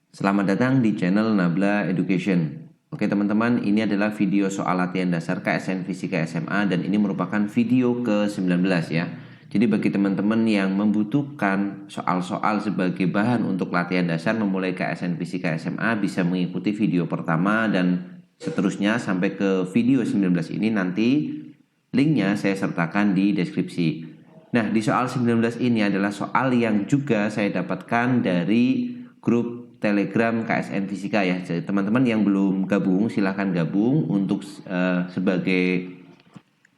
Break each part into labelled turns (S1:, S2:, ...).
S1: Selamat datang di channel Nabla Education. Oke teman-teman, ini adalah video soal latihan dasar KSN Fisika SMA dan ini merupakan video ke-19 ya. Jadi bagi teman-teman yang membutuhkan soal-soal sebagai bahan untuk latihan dasar memulai KSN Fisika SMA bisa mengikuti video pertama dan seterusnya sampai ke video 19 ini. Nanti linknya saya sertakan di deskripsi. Nah, di soal 19 ini adalah soal yang juga saya dapatkan dari grup Telegram KSN Fisika ya. Jadi teman-teman yang belum gabung silahkan gabung untuk sebagai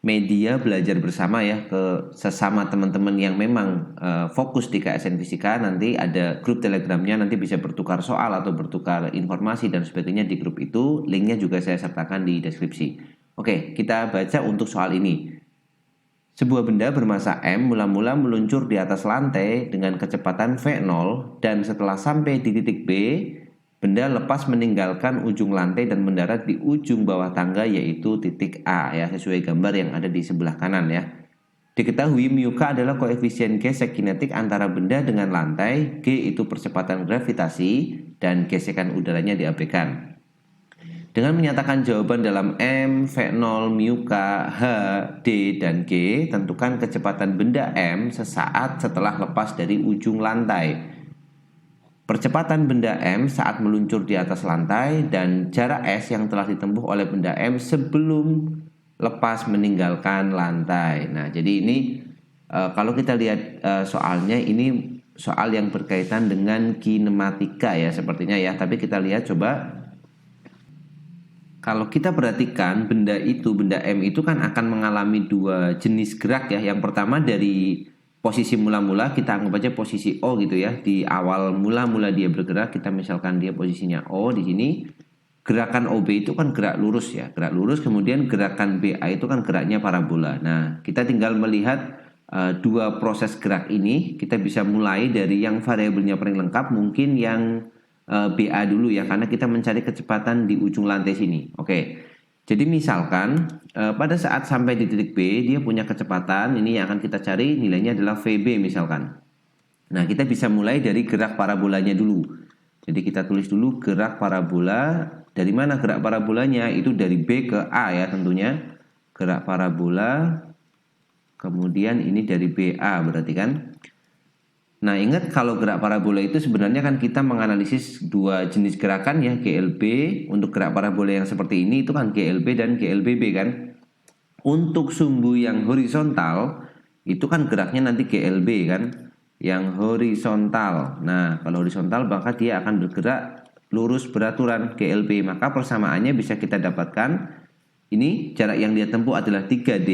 S1: media belajar bersama ya ke sesama teman-teman yang memang fokus di KSN Fisika. Nanti ada grup Telegramnya, nanti bisa bertukar soal atau bertukar informasi dan sebagainya di grup itu. Linknya juga saya sertakan di deskripsi. Oke, kita baca untuk soal ini. Sebuah benda bermassa M mula-mula meluncur di atas lantai dengan kecepatan V0 dan setelah sampai di titik B, benda lepas meninggalkan ujung lantai dan mendarat di ujung bawah tangga yaitu titik A ya, sesuai gambar yang ada di sebelah kanan ya. Diketahui mu K adalah koefisien gesek kinetik antara benda dengan lantai, G itu percepatan gravitasi dan gesekan udaranya diabaikan. Dengan menyatakan jawaban dalam M, V0, mu K, H, D, dan G, tentukan kecepatan benda M sesaat setelah lepas dari ujung lantai. Percepatan benda M saat meluncur di atas lantai dan jarak S yang telah ditempuh oleh benda M sebelum lepas meninggalkan lantai. Nah, jadi ini kalau kita lihat soalnya ini soal yang berkaitan dengan kinematika ya sepertinya ya. Tapi kita lihat coba. Kalau kita perhatikan benda M itu kan akan mengalami dua jenis gerak ya. Yang pertama dari posisi mula-mula kita anggap aja posisi O gitu ya. Di awal mula-mula dia bergerak, kita misalkan dia posisinya O di sini. Gerakan OB itu kan gerak lurus ya, gerak lurus. Kemudian gerakan BA itu kan geraknya parabola. Nah, kita tinggal melihat dua proses gerak ini. Kita bisa mulai dari yang variabelnya paling lengkap, mungkin yang BA dulu ya, karena kita mencari kecepatan di ujung lantai sini. Oke, jadi misalkan pada saat sampai di titik B dia punya kecepatan, ini yang akan kita cari nilainya adalah VB misalkan. Nah, kita bisa mulai dari gerak parabolanya dulu. Jadi kita tulis dulu gerak parabola. Dari mana gerak parabolanya? Itu dari B ke A ya tentunya. Gerak parabola, kemudian ini dari BA berarti kan. Nah, ingat kalau gerak parabola itu sebenarnya kan kita menganalisis dua jenis gerakan ya, GLB. Untuk gerak parabola yang seperti ini itu kan GLB dan GLBB kan. Untuk sumbu yang horizontal itu kan geraknya nanti GLB kan, yang horizontal. Nah, kalau horizontal maka dia akan bergerak lurus beraturan GLB. Maka persamaannya bisa kita dapatkan. Ini jarak yang dia tempuh adalah 3D,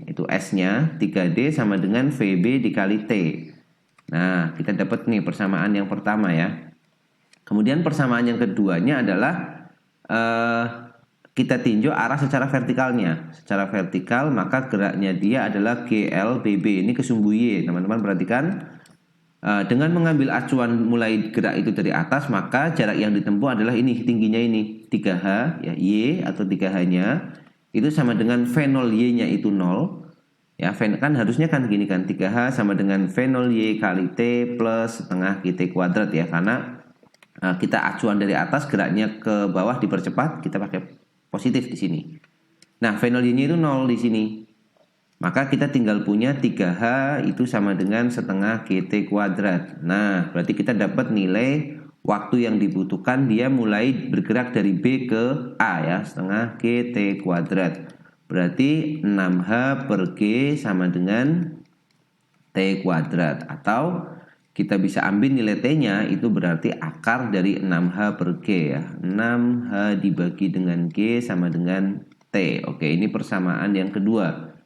S1: itu S-nya 3D sama dengan VB dikali T. Nah, kita dapat nih persamaan yang pertama ya. Kemudian persamaan yang keduanya adalah kita tinjau arah secara vertikalnya. Secara vertikal maka geraknya dia adalah GLBB. Ini ke sumbu Y. Teman-teman perhatikan. Dengan mengambil acuan mulai gerak itu dari atas, maka jarak yang ditempuh adalah ini, tingginya ini 3H ya, Y atau 3H-nya itu sama dengan V0 Y-nya itu 0. Ya, kan harusnya kan gini kan, 3H sama dengan V0Y kali T plus setengah GT kuadrat ya. Karena kita acuan dari atas, geraknya ke bawah dipercepat, kita pakai positif di sini. Nah, V0Y-nya itu 0 di sini. Maka kita tinggal punya 3H itu sama dengan setengah GT kuadrat. Nah, berarti kita dapat nilai waktu yang dibutuhkan dia mulai bergerak dari B ke A ya, setengah GT kuadrat. Berarti 6H per G sama dengan T kuadrat. Atau kita bisa ambil nilai T-nya itu berarti akar dari 6H per G ya. 6H dibagi dengan G sama dengan T. Oke, ini persamaan yang kedua.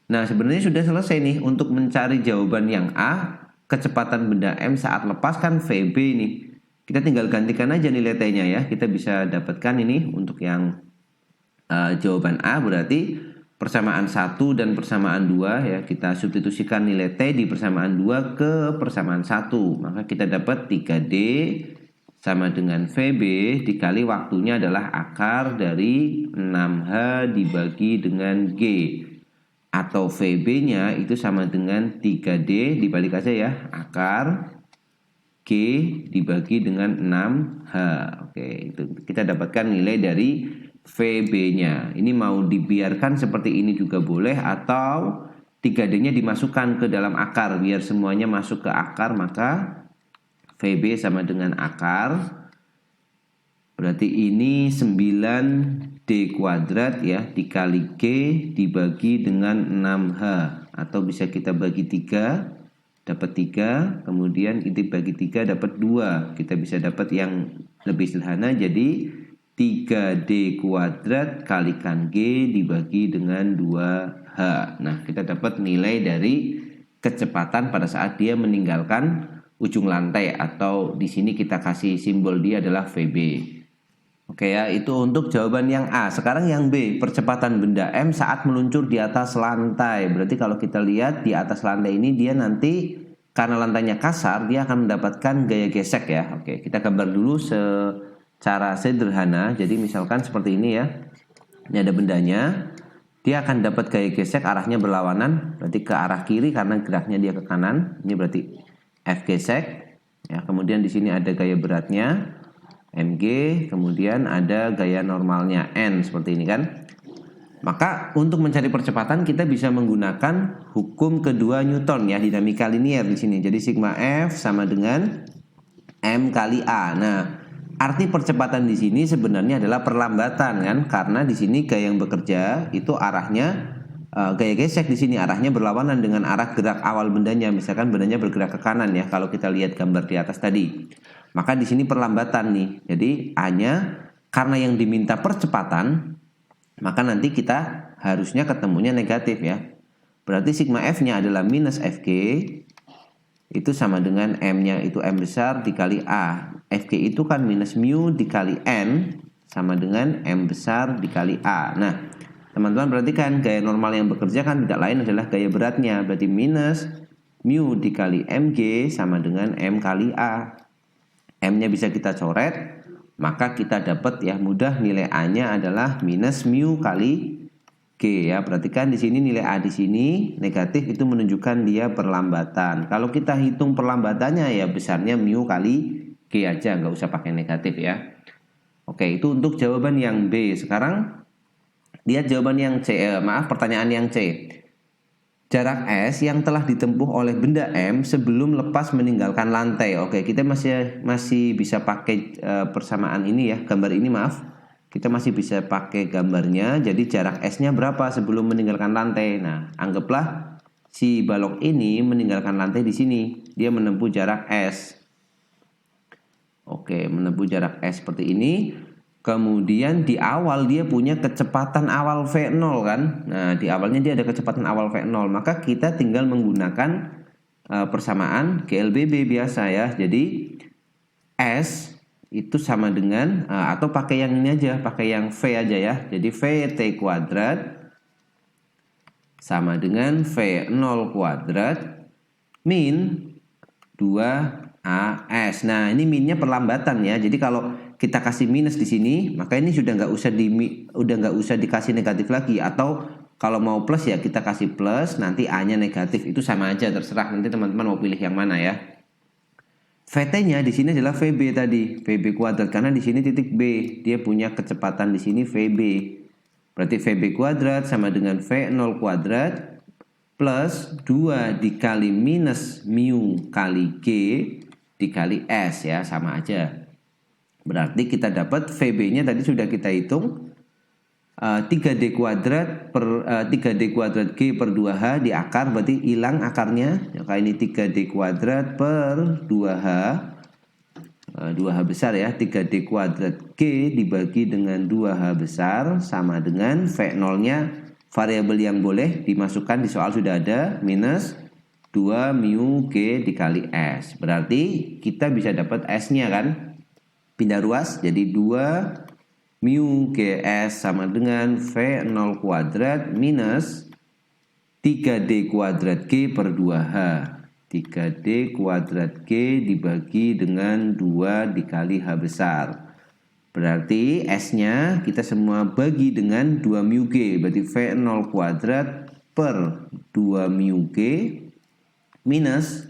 S1: Nah, sebenarnya sudah selesai nih untuk mencari jawaban yang A. Kecepatan benda M saat lepas kan VB ini. Kita tinggal gantikan aja nilai T-nya ya. Kita bisa dapatkan ini untuk yang jawaban A berarti persamaan 1 dan persamaan 2 ya, kita substitusikan nilai T di persamaan 2 ke persamaan 1. Maka kita dapat 3D sama dengan VB dikali waktunya adalah akar dari 6H dibagi dengan G. Atau VB-nya itu sama dengan 3D dibalik aja ya, akar dibagi dengan 6H. Oke, itu kita dapatkan nilai dari VB-nya. Ini mau dibiarkan seperti ini juga boleh, atau 3D-nya dimasukkan ke dalam akar biar semuanya masuk ke akar, maka VB sama dengan akar. Berarti ini 9D kuadrat ya dikali G dibagi dengan 6H, atau bisa kita bagi 3 dapat 3, kemudian kita bagi 3 dapat 2. Kita bisa dapat yang lebih sederhana, jadi 3D kuadrat kalikan G dibagi dengan 2H. Nah, kita dapat nilai dari kecepatan pada saat dia meninggalkan ujung lantai, atau di sini kita kasih simbol dia adalah VB. Oke ya, itu untuk jawaban yang A. Sekarang yang B, percepatan benda M saat meluncur di atas lantai. Berarti kalau kita lihat di atas lantai ini, dia nanti karena lantainya kasar, dia akan mendapatkan gaya gesek ya. Oke, kita gambar dulu secara sederhana. Jadi misalkan seperti ini ya. Ini ada bendanya. Dia akan dapat gaya gesek arahnya berlawanan. Berarti ke arah kiri karena geraknya dia ke kanan. Ini berarti F gesek. Ya, kemudian di sini ada gaya beratnya mg, kemudian ada gaya normalnya n, seperti ini kan. Maka untuk mencari percepatan kita bisa menggunakan hukum kedua Newton ya, dinamika linier di sini. Jadi sigma F sama dengan m kali a. Nah, arti percepatan di sini sebenarnya adalah perlambatan kan, karena di sini gaya yang bekerja itu arahnya gaya gesek di sini arahnya berlawanan dengan arah gerak awal bendanya. Misalkan bendanya bergerak ke kanan ya, kalau kita lihat gambar di atas tadi. Maka di sini perlambatan nih. Jadi A-nya karena yang diminta percepatan, maka nanti kita harusnya ketemunya negatif ya. Berarti sigma F-nya adalah minus Fg, itu sama dengan M-nya itu M besar dikali A. Fg itu kan minus mu dikali N sama dengan M besar dikali A. Nah, teman-teman perhatikan gaya normal yang bekerja kan tidak lain adalah gaya beratnya. Berarti minus mu dikali Mg sama dengan M kali A. M-nya bisa kita coret, maka kita dapat ya mudah nilai A-nya adalah minus mu kali G ya. Perhatikan di sini nilai A di sini negatif, itu menunjukkan dia perlambatan. Kalau kita hitung perlambatannya ya besarnya mu kali G aja, nggak usah pakai negatif ya. Oke, itu untuk jawaban yang B. Sekarang lihat jawaban yang C, pertanyaan yang C. Jarak S yang telah ditempuh oleh benda M sebelum lepas meninggalkan lantai. Oke, kita masih bisa pakai persamaan ini ya, gambar ini maaf. Kita masih bisa pakai gambarnya. Jadi jarak S-nya berapa sebelum meninggalkan lantai? Nah, anggaplah si balok ini meninggalkan lantai di sini. Dia menempuh jarak S. Oke, menempuh jarak S seperti ini. Kemudian di awal dia punya kecepatan awal V0 kan. Nah, di awalnya dia ada kecepatan awal V0. Maka kita tinggal menggunakan persamaan GLBB biasa ya. Jadi S itu sama dengan atau pakai yang ini aja, pakai yang V aja ya. Jadi VT kuadrat sama dengan V0 kuadrat min 2AS. Nah, ini minnya perlambatan ya. Jadi kalau kita kasih minus di sini, maka ini sudah nggak usah dikasih negatif lagi. Atau kalau mau plus ya kita kasih plus, nanti A-nya negatif, itu sama aja, terserah nanti teman-teman mau pilih yang mana ya. VT-nya di sini adalah VB tadi, VB kuadrat, karena di sini titik B, dia punya kecepatan di sini VB. Berarti VB kuadrat sama dengan V0 kuadrat plus 2 dikali minus mu kali G dikali S ya, sama aja. Berarti kita dapat VB-nya tadi sudah kita hitung 3D kuadrat per 3D kuadrat G per 2H di akar, berarti hilang akarnya. Maka ini 3D kuadrat per 2H 2H besar ya, 3D kuadrat G dibagi dengan 2H besar sama dengan V0-nya variabel yang boleh dimasukkan di soal sudah ada minus 2 mu G dikali S. Berarti kita bisa dapat S-nya kan. Pindah ruas jadi 2 mu GS sama dengan V0 kuadrat minus 3D kuadrat G per 2H. 3D kuadrat G dibagi dengan 2 dikali H besar. Berarti S-nya kita semua bagi dengan 2 mu G. Berarti V0 kuadrat per 2 mu G minus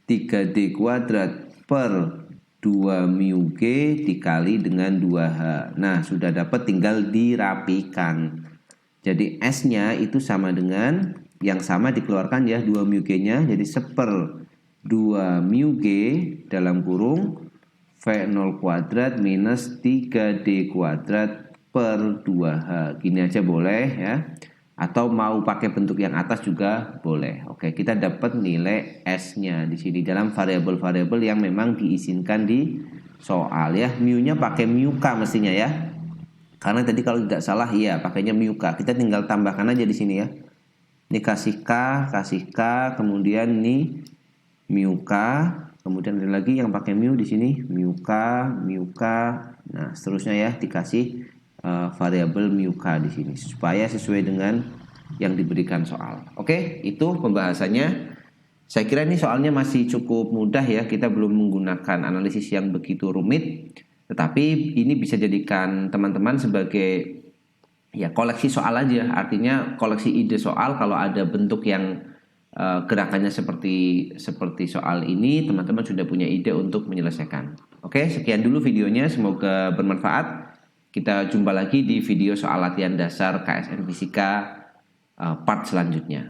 S1: 3D kuadrat per 2 mu G dikali dengan 2H. Nah, sudah dapat, tinggal dirapikan. Jadi S-nya itu sama dengan, yang sama dikeluarkan ya, 2 mu G-nya. Jadi 1/2 mu G dalam kurung V0 kuadrat minus 3D kuadrat per 2H. Gini aja boleh ya. Atau mau pakai bentuk yang atas juga boleh. Oke, kita dapat nilai S-nya di sini dalam variabel-variabel yang memang diizinkan di soal ya. Mu-nya pakai mu K mestinya ya. Karena tadi kalau tidak salah iya pakainya mu K. Kita tinggal tambahkan aja di sini ya. Ini kasih K, kemudian ini mu K, kemudian ada lagi yang pakai mu di sini, mu K. Nah, seterusnya ya dikasih variabel mu K di sini supaya sesuai dengan yang diberikan soal. Oke, itu pembahasannya. Saya kira ini soalnya masih cukup mudah ya. Kita belum menggunakan analisis yang begitu rumit, tetapi ini bisa jadikan teman-teman sebagai ya koleksi soal aja. Artinya koleksi ide soal. Kalau ada bentuk yang gerakannya seperti soal ini, teman-teman sudah punya ide untuk menyelesaikan. Oke, sekian dulu videonya, semoga bermanfaat. Kita jumpa lagi di video soal latihan dasar KSN Fisika part selanjutnya.